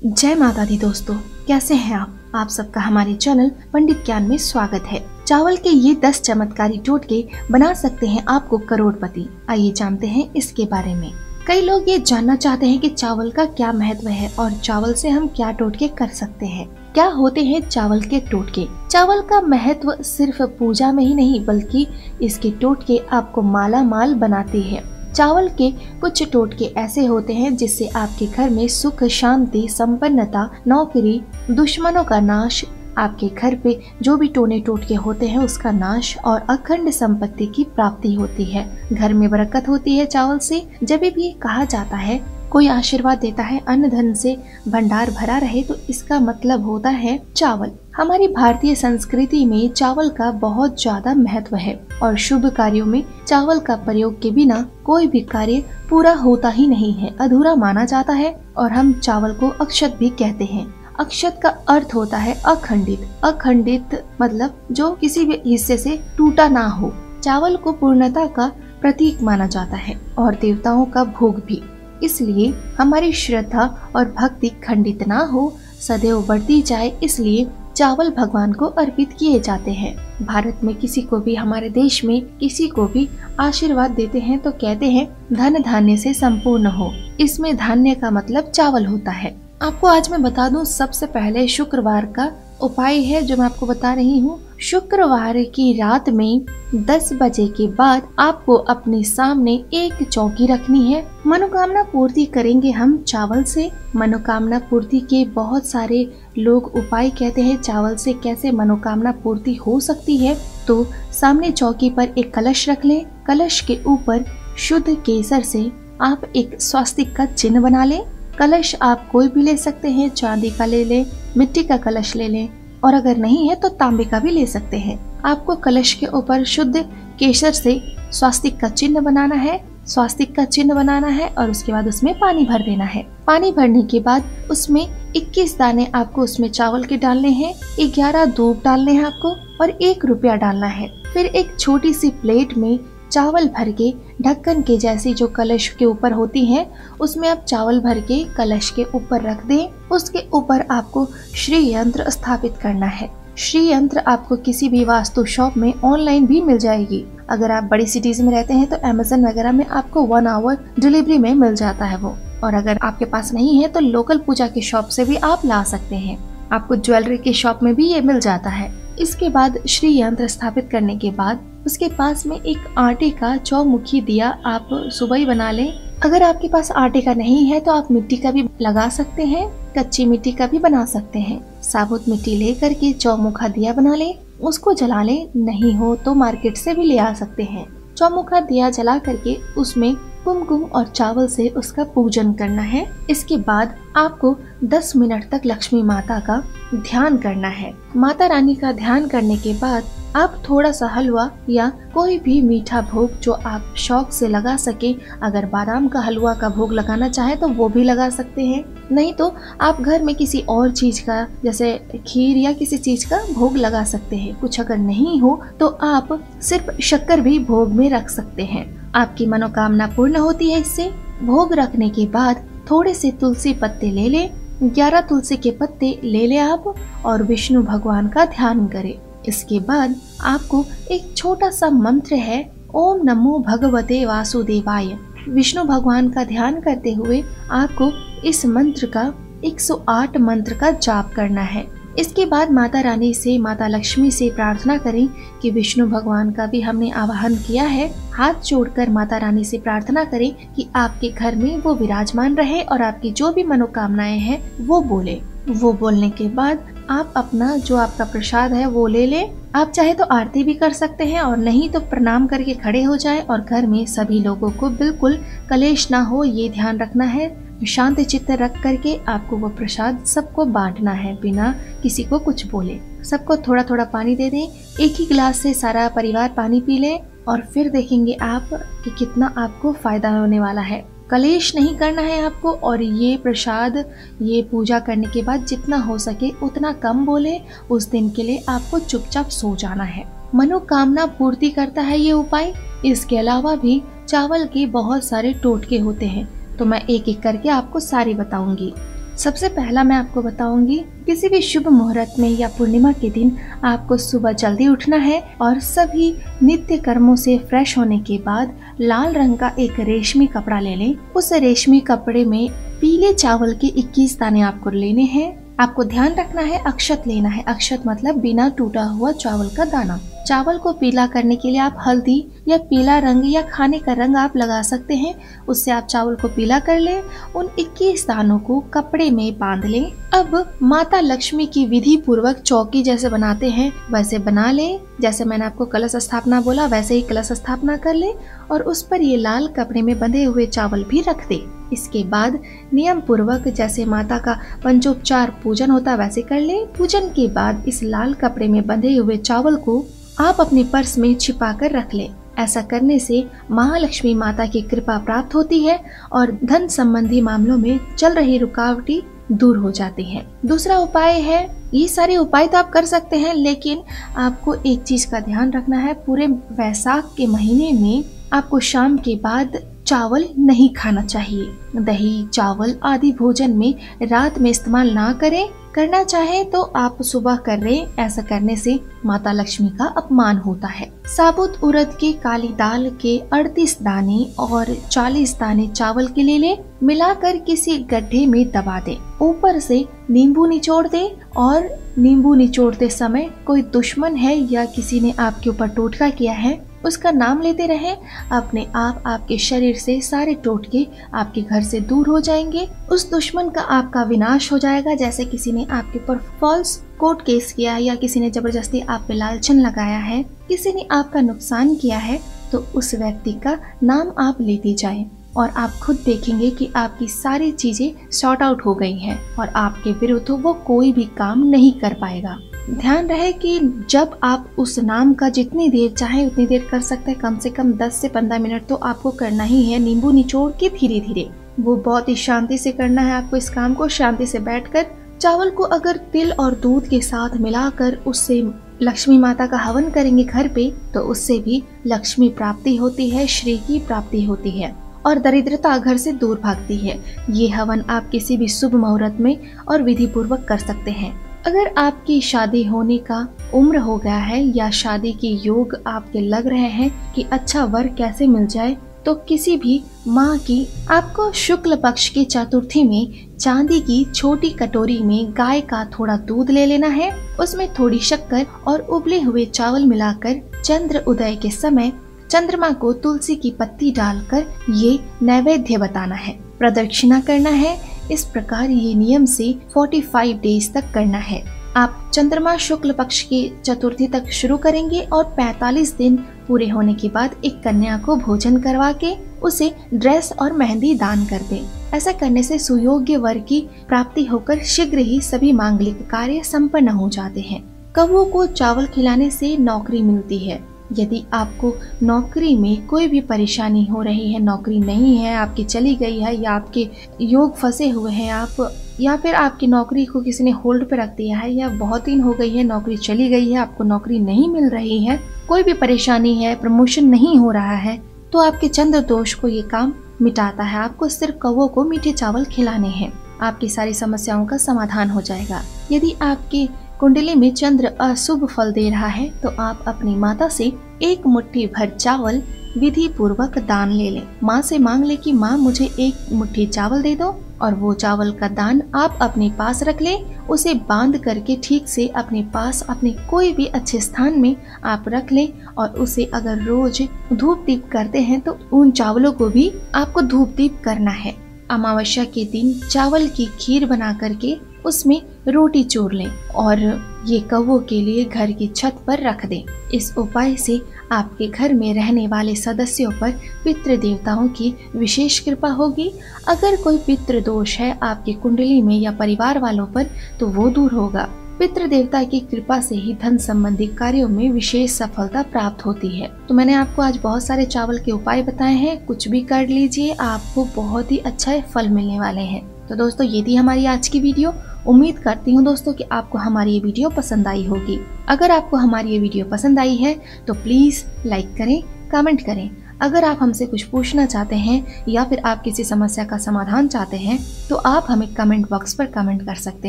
जय माता दी दोस्तों, कैसे हैं आप सबका हमारे चैनल पंडित ज्ञान में स्वागत है। चावल के ये 10 चमत्कारी टोटके बना सकते हैं आपको करोड़पति। आइए जानते हैं इसके बारे में। कई लोग ये जानना चाहते हैं कि चावल का क्या महत्व है और चावल से हम क्या टोटके कर सकते हैं। क्या होते हैं चावल के टोटके? चावल का महत्व सिर्फ पूजा में ही नहीं बल्कि इसके टोटके आपको माला माल बनाते हैं। चावल के कुछ टोटके ऐसे होते हैं जिससे आपके घर में सुख, शांति, संपन्नता, नौकरी, दुश्मनों का नाश, आपके घर पे जो भी टोने टोटके होते हैं उसका नाश और अखंड संपत्ति की प्राप्ति होती है। घर में बरकत होती है चावल से। जब भी कहा जाता है कोई आशीर्वाद देता है अन्न धन से भंडार भरा रहे, तो इसका मतलब होता है चावल। हमारी भारतीय संस्कृति में चावल का बहुत ज्यादा महत्व है और शुभ कार्यों में चावल का प्रयोग के बिना कोई भी कार्य पूरा होता ही नहीं है, अधूरा माना जाता है। और हम चावल को अक्षत भी कहते हैं। अक्षत का अर्थ होता है अखंडित। अखंडित मतलब जो किसी भी हिस्से से टूटा ना हो। चावल को पूर्णता का प्रतीक माना जाता है और देवताओं का भोग भी। इसलिए हमारी श्रद्धा और भक्ति खंडित ना हो, सदैव बढ़ती जाए, इसलिए चावल भगवान को अर्पित किए जाते हैं। भारत में किसी को भी, हमारे देश में किसी को भी आशीर्वाद देते हैं तो कहते हैं धन धान्य से संपूर्ण हो। इसमें धान्य का मतलब चावल होता है। आपको आज मैं बता दूं, सबसे पहले शुक्रवार का उपाय है जो मैं आपको बता रही हूँ। शुक्रवार की रात में 10 बजे के बाद आपको अपने सामने एक चौकी रखनी है। मनोकामना पूर्ति करेंगे हम चावल से। मनोकामना पूर्ति के बहुत सारे लोग उपाय कहते हैं चावल से कैसे मनोकामना पूर्ति हो सकती है। तो सामने चौकी पर एक कलश रख लें। कलश के ऊपर शुद्ध केसर से आप एक स्वास्तिक का चिन्ह बना लें। कलश आप कोई भी ले सकते हैं, चांदी का ले लें, मिट्टी का कलश ले लें और अगर नहीं है तो तांबे का भी ले सकते हैं। आपको कलश के ऊपर शुद्ध केसर से स्वास्तिक का चिन्ह बनाना है। स्वास्तिक का चिन्ह बनाना है और उसके बाद उसमें पानी भर देना है। पानी भरने के बाद उसमें 21 दाने आपको उसमें चावल के डालने हैं, 11 दूब डालने हैं आपको और 1 रुपया डालना है। फिर एक छोटी सी प्लेट में चावल भर के ढक्कन के जैसी जो कलश के ऊपर होती है उसमें आप चावल भर के कलश के ऊपर रख दें। उसके ऊपर आपको श्री यंत्र स्थापित करना है। श्री यंत्र आपको किसी भी वास्तु शॉप में ऑनलाइन भी मिल जाएगी। अगर आप बड़ी सिटीज में रहते हैं तो अमेज़न वगैरह में आपको 1 आवर डिलीवरी में मिल जाता है वो। और अगर आपके पास नहीं है तो लोकल पूजा की शॉप से भी आप ला सकते हैं। आपको ज्वेलरी की शॉप में भी ये मिल जाता है। इसके बाद श्री यंत्र स्थापित करने के बाद उसके पास में एक आटे का चौमुखी दिया आप सुबह ही बना लें। अगर आपके पास आटे का नहीं है तो आप मिट्टी का भी लगा सकते हैं, कच्ची मिट्टी का भी बना सकते हैं। साबुत मिट्टी लेकर के चौमुखा दिया बना लें, उसको जला लें। नहीं हो तो मार्केट से भी ले आ सकते हैं। चौमुखा दिया जला करके उसमें कुमकुम और चावल से उसका पूजन करना है। इसके बाद आपको 10 मिनट तक लक्ष्मी माता का ध्यान करना है। माता रानी का ध्यान करने के बाद आप थोड़ा सा हलवा या कोई भी मीठा भोग जो आप शौक से लगा सके, अगर बादाम का हलवा का भोग लगाना चाहे तो वो भी लगा सकते हैं। नहीं तो आप घर में किसी और चीज का जैसे खीर या किसी चीज का भोग लगा सकते हैं। कुछ अगर नहीं हो तो आप सिर्फ शक्कर भी भोग में रख सकते हैं। आपकी मनोकामना पूर्ण होती है इससे। भोग रखने के बाद थोड़े से तुलसी पत्ते ले लें, 11 तुलसी के पत्ते ले लें आप और विष्णु भगवान का ध्यान करें। इसके बाद आपको एक छोटा सा मंत्र है, ओम नमो भगवते वासुदेवाय। विष्णु भगवान का ध्यान करते हुए आपको इस मंत्र का 108 मंत्र का जाप करना है। इसके बाद माता रानी से, माता लक्ष्मी से प्रार्थना करें कि विष्णु भगवान का भी हमने आवाहन किया है। हाथ जोड़कर माता रानी से प्रार्थना करें कि आपके घर में वो विराजमान रहे और आपकी जो भी मनोकामनाएं हैं वो बोले। वो बोलने के बाद आप अपना जो आपका प्रसाद है वो ले लें। आप चाहे तो आरती भी कर सकते हैं और नहीं तो प्रणाम करके खड़े हो जाएं और घर में सभी लोगों को बिल्कुल कलेश ना हो ये ध्यान रखना है। शांत चित्त रख करके आपको वो प्रसाद सबको बांटना है बिना किसी को कुछ बोले। सबको थोड़ा थोड़ा पानी दे दें। एक ही गिलास से सारा परिवार पानी पी ले और फिर देखेंगे आप कि कितना आपको फायदा होने वाला है। कलेश नहीं करना है आपको और ये प्रसाद, ये पूजा करने के बाद जितना हो सके उतना कम बोले। उस दिन के लिए आपको चुपचाप सो जाना है। मनोकामना पूर्ति करता है ये उपाय। इसके अलावा भी चावल के बहुत सारे टोटके होते हैं तो मैं एक एक करके आपको सारी बताऊंगी। सबसे पहला मैं आपको बताऊंगी, किसी भी शुभ मुहूर्त में या पूर्णिमा के दिन आपको सुबह जल्दी उठना है और सभी नित्य कर्मों से फ्रेश होने के बाद लाल रंग का एक रेशमी कपड़ा ले लें। उस रेशमी कपड़े में पीले चावल के 21 दाने आपको लेने हैं। आपको ध्यान रखना है, अक्षत लेना है। अक्षत मतलब बिना टूटा हुआ चावल का दाना। चावल को पीला करने के लिए आप हल्दी या पीला रंग या खाने का रंग आप लगा सकते हैं। उससे आप चावल को पीला कर लें। उन 21 दानों को कपड़े में बांध लें। अब माता लक्ष्मी की विधि पूर्वक चौकी जैसे बनाते हैं वैसे बना लें। जैसे मैंने आपको कलश स्थापना बोला वैसे ही कलश स्थापना कर ले और उस पर ये लाल कपड़े में बंधे हुए चावल भी रख दे। इसके बाद नियम पूर्वक जैसे माता का पंचोपचार पूजन होता वैसे कर ले। पूजन के बाद इस लाल कपड़े में बंधे हुए चावल को आप अपने पर्स में छिपा कर रख ले। ऐसा करने से महालक्ष्मी माता की कृपा प्राप्त होती है और धन संबंधी मामलों में चल रही रुकावटें दूर हो जाती हैं। दूसरा उपाय है, ये सारे उपाय तो आप कर सकते हैं, लेकिन आपको एक चीज का ध्यान रखना है। पूरे वैशाख के महीने में आपको शाम के बाद चावल नहीं खाना चाहिए। दही, चावल आदि भोजन में रात में इस्तेमाल ना करें। करना चाहे तो आप सुबह कर रहे। ऐसा करने से माता लक्ष्मी का अपमान होता है। साबुत उड़द की काली दाल के 38 दाने और 40 दाने चावल के ले ले, मिलाकर किसी गड्ढे में दबा दे। ऊपर से नींबू निचोड़ दे और नींबू निचोड़ते समय कोई दुश्मन है या किसी ने आपके ऊपर टोटका किया है उसका नाम लेते रहें। अपने आप आपके शरीर से सारे टोटके आपके घर से दूर हो जाएंगे। उस दुश्मन का आपका विनाश हो जाएगा। जैसे किसी ने आपके ऊपर फॉल्स कोर्ट केस किया या किसी ने जबरदस्ती आप पे लालचन लगाया है, किसी ने आपका नुकसान किया है, तो उस व्यक्ति का नाम आप लेते जाएं और आप खुद देखेंगे कि आपकी सारी चीजें सॉर्ट आउट हो गई हैं और आपके विरुद्ध वो कोई भी काम नहीं कर पाएगा। ध्यान रहे कि जब आप उस नाम का जितनी देर चाहे उतनी देर कर सकते हैं। कम से कम 10 से 15 मिनट तो आपको करना ही है, नींबू निचोड़ के धीरे धीरे। वो बहुत ही शांति से करना है आपको इस काम को। शांति से बैठकर चावल को अगर तिल और दूध के साथ मिलाकर उससे लक्ष्मी माता का हवन करेंगे घर पे, तो उससे भी लक्ष्मी प्राप्ति होती है, श्री की प्राप्ति होती है और दरिद्रता घर से दूर भागती है। ये हवन आप किसी भी शुभ मुहूर्त में और विधि पूर्वक कर सकते हैं। अगर आपकी शादी होने का उम्र हो गया है या शादी के योग आपके लग रहे हैं कि अच्छा वर कैसे मिल जाए, तो किसी भी माँ की आपको शुक्ल पक्ष की चतुर्थी में चांदी की छोटी कटोरी में गाय का थोड़ा दूध ले लेना है। उसमें थोड़ी शक्कर और उबले हुए चावल मिलाकर चंद्र उदय के समय चंद्रमा को तुलसी की पत्ती डालकर ये नैवेद्य बताना है, प्रदक्षिणा करना है। इस प्रकार ये नियम से 45 डेज तक करना है। आप चंद्रमा शुक्ल पक्ष की चतुर्थी तक शुरू करेंगे और 45 दिन पूरे होने के बाद एक कन्या को भोजन करवा के उसे ड्रेस और मेहंदी दान कर दें। ऐसा करने से सुयोग्य वर की प्राप्ति होकर शीघ्र ही सभी मांगलिक कार्य संपन्न हो जाते हैं। कौवों को चावल खिलाने से नौकरी मिलती है। यदि आपको नौकरी में कोई भी परेशानी हो रही है, नौकरी नहीं है, आपकी चली गई है या आपके योग फंसे हुए हैं आप, या फिर आपकी नौकरी को किसी ने होल्ड पे रख दिया है या बहुत दिन हो गई है नौकरी चली गई है, आपको नौकरी नहीं मिल रही है, कोई भी परेशानी है, प्रमोशन नहीं हो रहा है, तो आपके चंद्र दोष को ये काम मिटाता है। आपको सिर्फ कौवों को मीठे चावल खिलाने हैं, आपकी सारी समस्याओं का समाधान हो जाएगा। यदि आपकी कुंडली में चंद्र अशुभ फल दे रहा है तो आप अपनी माता से 1 मुट्ठी भर चावल विधि पूर्वक दान ले लें। माँ से मांग ले कि माँ मुझे 1 मुट्ठी चावल दे दो और वो चावल का दान आप अपने पास रख ले। उसे बांध करके ठीक से अपने पास अपने कोई भी अच्छे स्थान में आप रख ले और उसे अगर रोज धूप दीप करते हैं तो उन चावलों को भी आपको धूप दीप करना है। अमावस्या के दिन चावल की खीर बना करके उसमें रोटी चूर लें और ये कौवों के लिए घर की छत पर रख दें। इस उपाय से आपके घर में रहने वाले सदस्यों पर पितृ देवताओं की विशेष कृपा होगी। अगर कोई पितृ दोष है आपकी कुंडली में या परिवार वालों पर तो वो दूर होगा। पितृ देवता की कृपा से ही धन संबंधी कार्यों में विशेष सफलता प्राप्त होती है। तो मैंने आपको आज बहुत सारे चावल के उपाय बताए हैं, कुछ भी कर लीजिए, आपको बहुत ही अच्छा फल मिलने वाले हैं। तो दोस्तों ये थी हमारी आज की वीडियो। उम्मीद करती हूँ दोस्तों कि आपको हमारी ये वीडियो पसंद आई होगी। अगर आपको हमारी ये वीडियो पसंद आई है तो प्लीज लाइक करें, कमेंट करें। अगर आप हमसे कुछ पूछना चाहते हैं या फिर आप किसी समस्या का समाधान चाहते हैं तो आप हमें कमेंट बॉक्स पर कमेंट कर सकते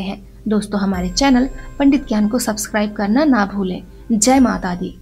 हैं। दोस्तों, हमारे चैनल पंडित ज्ञान को सब्सक्राइब करना ना भूलें। जय माता दी।